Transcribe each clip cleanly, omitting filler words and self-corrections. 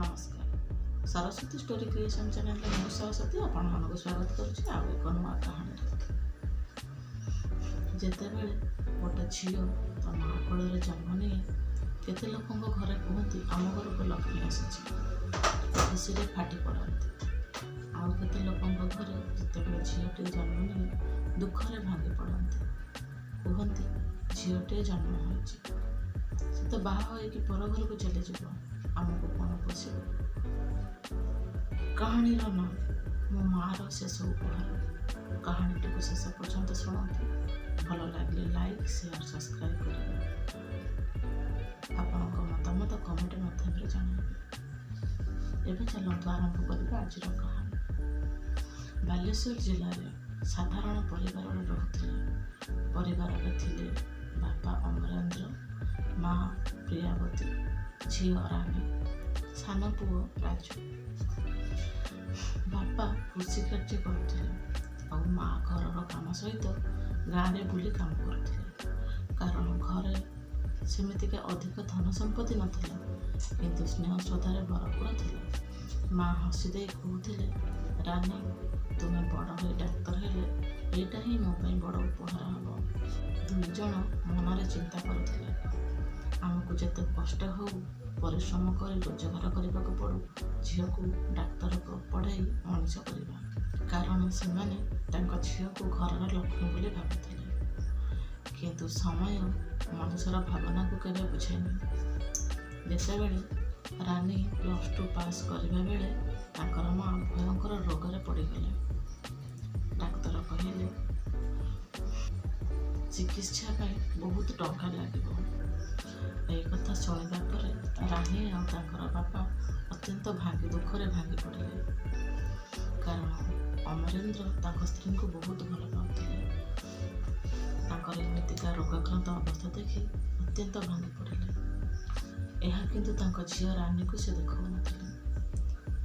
नमस्कार Saraswati story creation channel में सरस्वती आपको स्वागत करुच्ची आउ एक नुआ कहानी जिते बड़े गोटे झील तो माँ कोल जन्म नहीं केते लोक घरे कहती आम घर को लक्ष्मी आसी खुशी फाटी पड़ती आउ केते लोक घरे जिते झीलटे जन्म नहीं दुखरे भांगी पड़ती कहती झीलटे जन्म हो तो बाहा होइकी पर घर को चली जाव आमको कौन पोषिब कहानी ना मो मार शेष उपहार कहानी को शेष पर्यंत शुणु भल लगे लाइक शेयर सब्सक्राइब करेंगे आपण मतामत कमेंट माध्यम जानवे एवं चलते आरंभ करवा आज कहानी बालेश्वर जिले में साधारण परिवार रोते परिवार थे बापा अमरेन्द्र माँ प्रियावती झी रानी सान पुओ राजू बापा कृषि कार्य करते और माँ घर काम सहित गाँव में बुली काम करते कारण घरे सेमतिका अधिक धन संपत्ति नथिला किंतु स्नेह श्रद्धार भरपूर थिला माँ हसी दे कहते रानी तुम्हें बड़ हो डाक्तर हेले एटा ही मो बड़ उपहार हम दुई जन मनरे चिंता करथिले आमको जिते कष्ट हो परिश्रम कर रोजगार करने को पड़ू झी को डाक्तर को पढ़ाई मनीष करवा कारण से झी को घर लक्ष्मी बोली भावुले किंतु समय मनुष्यर भावना को केवे बुझेनी जिते बड़े रानी +2 पास करने बेले माँ भयंकर रोग पड़गले डाक्तर कहले चिकित्सा बहुत टंका लगे एक कथा शुणा पर रानी और बापा अत्यंत दुखरे भांगी पड़े कारण अमरेन्द्र स्त्री को बहुत भल पाते एमतीका रोगाक्रांत अवस्था देखि अत्यंत भांगी पड़े यह किंतु झी रानी को से देखा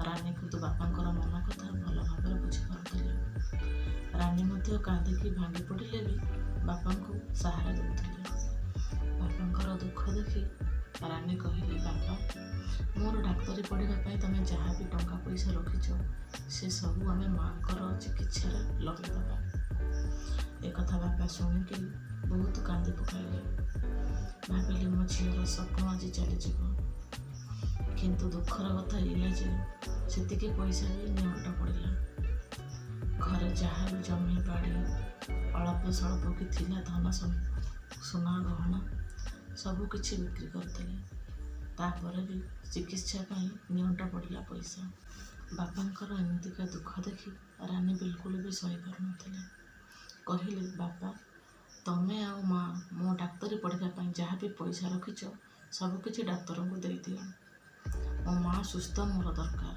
रानी किंतु बापांकर मन कथा भल भाव बुझीपारे रानी कांदिकी भांगी पड़े भी बापा को सहारा देते बापा दुख देखी रानी कहले बापा मोर डाक्तरी पढ़ाई तुम जहाँ भी टंका पैसा रखिच से सब आम माँ चिकित्सा लगेदबा एक बापा शुणिकी बहुत कांदी पकाइले भाविले मो झीर स्वप्न आज चलीज किंतु दुखर कथा ये से पैसा भी नियंट पड़ा घर जहाँ भी जमी बाड़ी अल्प स्वल्प कि थिला धन सुना गहना सबकि बिक्री करते तापर भी चिकित्सा नियंट पड़ा पैसा बापांकर एमतीका दुख देखी रानी बिल्कुल भी सही पार कहले बापा तमें आ माँ मो डाक्तरी पढ़ाई जहाँ भी पैसा रखिच सबकि डाक्तर को दे दियो मो माँ सुस्थ मोर दरकार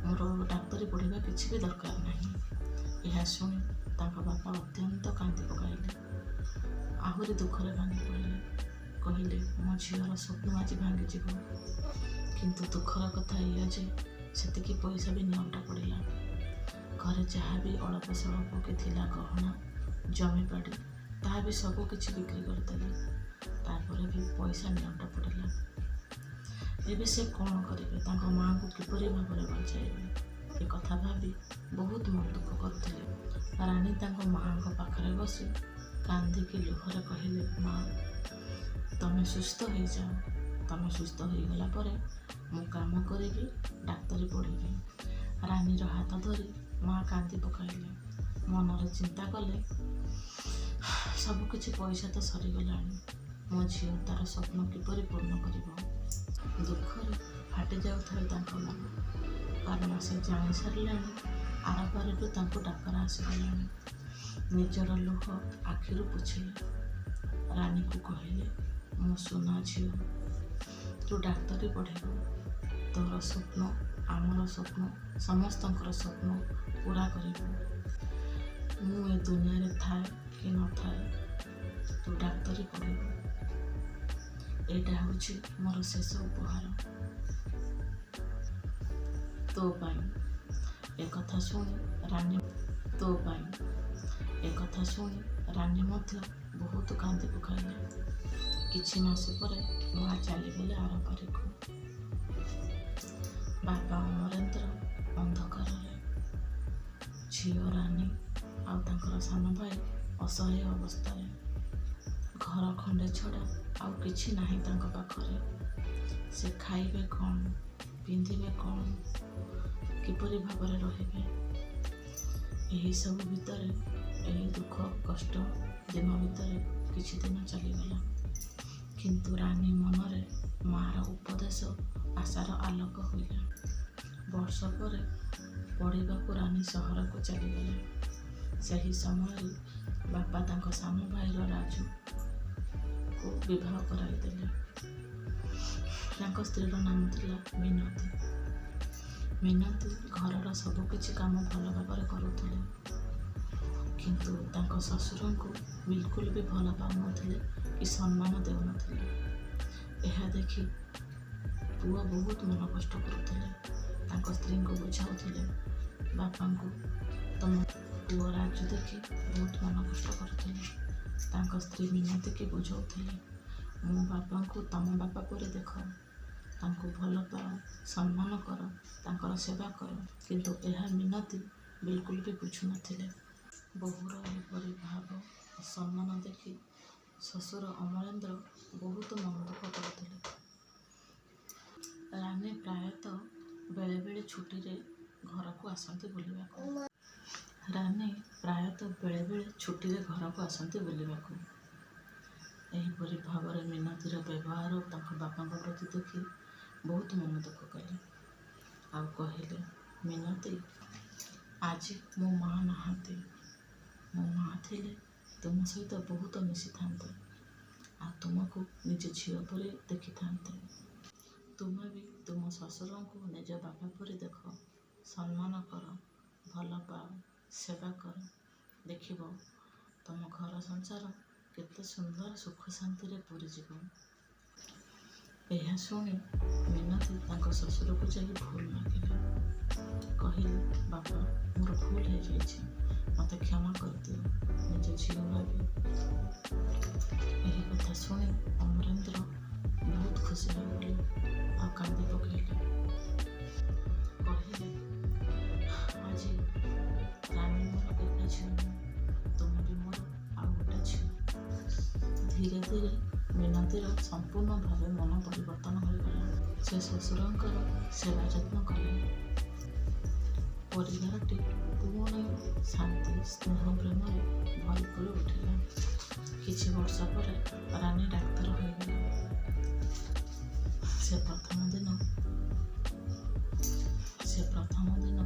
मोर डाक्तरी पढ़ा किसी भी दरकार नहीं यह शुणी बापा अत्यंत कांदी पकाइले आहरी दुखरे भांगी पड़े कहले मो झीर स्वप्न आज भांगी किंतु दुखर कथा ये से पैसा भी नियंट पड़ा घर जहाँ भी अल्प स्वल्प कि थिला गहना जमी बाड़ी ता भी सबकि बिक्री करदेली तापर भी पैसा नियंट पड़ा एबे से कौन करेंगे माँ को किपरि भाव में बचाइबे एक कथा भाभी बहुत मन दुख करते रानी माँ पाखरे बसी कांदिकी लुहरे कहले माँ तमें सुस्थ हो जाओ तमें सुस्थ हो गला पर मु काम करी डाक्तरी पढ़ी रानी हाथ धरी माँ कांदी पकाइले मनरे चिंता कले सबकि पैसा तो सरीगला मो झी तार स्वप्न किपरि पूर्ण कर दुखरे फाटी जाऊे मन कारण से जानी सारे आर पार डाकर आसीगला निजर लुह आखिर पोछिले रानी को कहले मो सुना झील तू डाक्तरी पढ़ेबू तोर स्वप्न आमर स्वप्न समस्त स्वप्न पूरा करू मु ए दुनिया रे थाए कि न थाए तू डाक्तरी पढ़ेबू एटा होछि मोर शेष उपहार तो पाई एक कथा शुणी रानी तो पाई एक कथा शुणी रानी बहुत कांदी पकाइले किछि मास पर माँ चलीगले आर पार को ବାପା ଅମରେନ୍ଦ୍ର ଅନ୍ଧକାରରେ, ଝିଅ ରାନୀ ଆଉ ତାଙ୍କର ସାନ ଭାଇ ଅସହାୟ ଅବସ୍ଥାରେ। ଘର ଖଣ୍ଡେ ଛଡ଼ା ଆଉ କିଛି ନାହିଁ ତାଙ୍କ ପାଖରେ। ସେ ଖାଇବେ କ'ଣ, ପିନ୍ଧିବେ କ'ଣ, କିପରି ଭାବରେ ରହିବେ? ଏହିସବୁ ଭିତରେ, ଏହି ଦୁଃଖ କଷ୍ଟ ଦିନ ଭିତରେ କିଛି ଦିନ ଚାଲିଗଲା। କିନ୍ତୁ ରାନୀ ମନରେ ମା'ର ଉପଦେଶ ଆଶାର ଆଲୋକ ହୋଇଲା। ବର୍ଷ ପରେ ପଢ଼ିବାକୁ ରାନୀ ସହରକୁ ଚାଲିଗଲେ। ସେହି ସମୟରେ ବାପା ତାଙ୍କ ସାନ ଭାଇର ରାଜୁକୁ ବିବାହ କରାଇଦେଲେ। ତାଙ୍କ ସ୍ତ୍ରୀର ନାମ ଥିଲା ମିନତୀ। ମିନତୀ ଘରର ସବୁକିଛି କାମ ଭଲ ଭାବରେ କରୁଥିଲେ, କିନ୍ତୁ ତାଙ୍କ ଶ୍ୱଶୁରଙ୍କୁ ବିଲକୁଲ ବି ଭଲ ପାଉନଥିଲେ କି ସମ୍ମାନ ଦେଉନଥିଲେ। ଏହା ଦେଖି ପୁଅ ବହୁତ ମନ କଷ୍ଟ କରୁଥିଲେ। ତାଙ୍କ ସ୍ତ୍ରୀଙ୍କୁ ବୁଝାଉଥିଲେ, ବାପାଙ୍କୁ ତମ ପୁଅ ରାଜୁ ଦେଖି ବହୁତ ମନ କଷ୍ଟ କରୁଥିଲେ। ତାଙ୍କ ସ୍ତ୍ରୀ ମିନତୀକି ବୁଝାଉଥିଲେ, ମୋ ବାପାଙ୍କୁ ତମ ବାପା ପରି ଦେଖ, ତାଙ୍କୁ ଭଲ ପାଅ, ସମ୍ମାନ କର, ତାଙ୍କର ସେବା କର। କିନ୍ତୁ ଏହା ମିନତୀ ବିଲକୁଲ ବି ବୁଝୁନଥିଲେ। ବୋହୂର ଏପରି ଭାବ ଓ ସମ୍ମାନ ଦେଖି ଶ୍ୱଶୁର ଅମରେନ୍ଦ୍ର ବହୁତ ମନ ଦୁଃଖ କରୁଥିଲେ। ରାନୀ ପ୍ରାୟତଃ ବେଳେବେଳେ ଛୁଟିରେ ଘରକୁ ଆସନ୍ତି ବୁଲିବାକୁ। ଏହିପରି ଭାବରେ ମିନତୀର ବ୍ୟବହାର ତାଙ୍କ ବାପାଙ୍କ ପ୍ରତି ଦେଖି ବହୁତ ମନ ଦୁଃଖ କଲେ। ଆଉ କହିଲେ, ମିନତୀ, ଆଜି ମୋ ମା' ନାହାନ୍ତି। ମୋ ମା' ଥିଲେ ତୁମ ସହିତ ବହୁତ ମିଶିଥାନ୍ତେ, ଆଉ ତୁମକୁ ନିଜ ଝିଅ ପରି ଦେଖିଥାନ୍ତେ। ତୁମେ ବି ତୁମ ଶ୍ୱଶୁରଙ୍କୁ ନିଜ ବାପା ପରି ଦେଖ, ସମ୍ମାନ କର, ଭଲ ପାଅ, ସେବା କର। ଦେଖିବ ତମ ଘର ସଂସାର କେତେ ସୁନ୍ଦର ସୁଖ ଶାନ୍ତିରେ ପୂରିଯିବ। ଏହା ଶୁଣି ମିନତୀ ତାଙ୍କ ଶ୍ୱଶୁରକୁ ଯାଇ ଭୁଲ ମାଗିଲେ। କହିଲେ, ବାପା, ମୋର ଭୁଲ ହେଇଯାଇଛି, ମୋତେ କ୍ଷମା କରିଦିଅ, ନିଜ ଝିଅ ଭାବି। ଏହି କଥା ଶୁଣି ଅମରେନ୍ଦ୍ର ବହୁତ ଖୁସି ହୋଇଗଲେ ଆଉ କାନ୍ଦି ପକାଇଲେ। କହିଲେ, ଆଜି ରାନୀ ମୋର ଏକା ଝିଅ ନୁହେଁ, ତୁମେ ବି ମୋର ଆଉ ଗୋଟେ ଝିଅ। ଧୀରେ ଧୀରେ ମିନତୀର ସମ୍ପୂର୍ଣ୍ଣ ଭାବେ ମନ ପରିବର୍ତ୍ତନ ହୋଇଗଲା। ସେ ଶ୍ୱଶୁରଙ୍କର ସେବା ଯତ୍ନ କଲେ। ପରିବାରଟି ପୁଣି ଶାନ୍ତି, ସ୍ନେହ, ପ୍ରେମରେ ଭରପୁର ଉଠିଲା। କିଛି ବର୍ଷ ପରେ ରାନୀ ଡାକ୍ତର ହୋଇଗଲା। ସେ ପ୍ରଥମ ଦିନ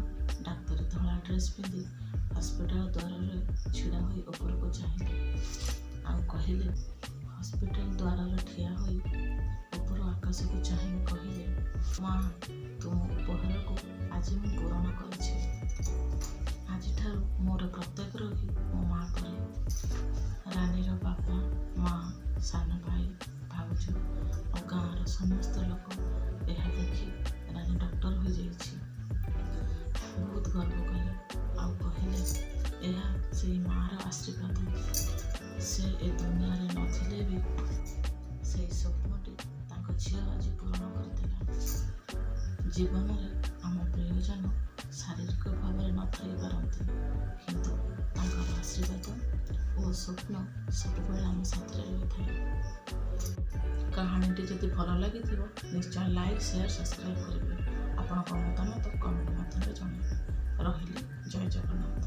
ଡାକ୍ତରୀ ଧଳା ଡ୍ରେସ୍ ପିନ୍ଧି ହସ୍ପିଟାଲ ଦ୍ୱାରରେ ଛିଡ଼ା ହୋଇ ଉପରକୁ ଚାହିଁଲେ ଆଉ କହିଲେ, ହସ୍ପିଟାଲ ଦ୍ୱାରରେ ଠିଆ ହୋଇ ଉପର ଆକାଶକୁ ଚାହିଁ କହିଲେ, ମା, ତୁମ ଉପହାରକୁ ଆଜି ମୁଁ ପୂରଣ କରିଛି। ଆଜିଠାରୁ ମୋର ପ୍ରତ୍ୟେକ ରୋଗୀ ମୋ ମା ପରି। ରାନୀର ବାପା, ମା, ସାନ ଭାଇ, ଭାଉଜ ଓ ଗାଁର ସମସ୍ତ ଲୋକ ଏହା ଦେଖି ରାନୀ ଡକ୍ଟର ହୋଇଯାଇଛି ବହୁତ ଗର୍ବ କଲେ ଆଉ କହିଲେ, ଏହା ସେଇ ମା'ର ଆଶୀର୍ବାଦ। ସେ ଏ ଦୁନିଆରେ ନଥିଲେ ବି ସେଇ ସ୍ୱପ୍ନଟି ତାଙ୍କ ଝିଅ ଆଜି ପୂରଣ କରିଥିଲା। ଜୀବନରେ ଆମ ପ୍ରିୟଜନ ଶାରୀରିକ ଭାବରେ ନଥାଇ ପାରନ୍ତି, କିନ୍ତୁ ତାଙ୍କର ଆଶୀର୍ବାଦ ଓ ସ୍ୱପ୍ନ ସବୁବେଳେ ଆମ ସାଥିରେ ରହିଥାଏ। କାହାଣୀଟି ଯଦି ଭଲ ଲାଗିଥିବ ନିଶ୍ଚୟ ଲାଇକ୍, ସେୟାର, ସବସ୍କ୍ରାଇବ୍ କରିବେ। ଆପଣଙ୍କ ମତାମତ କମେଣ୍ଟ ମାଧ୍ୟମରେ ଜଣାଇବେ। ରହିଲି, ଜୟ ଜଗନ୍ନାଥ।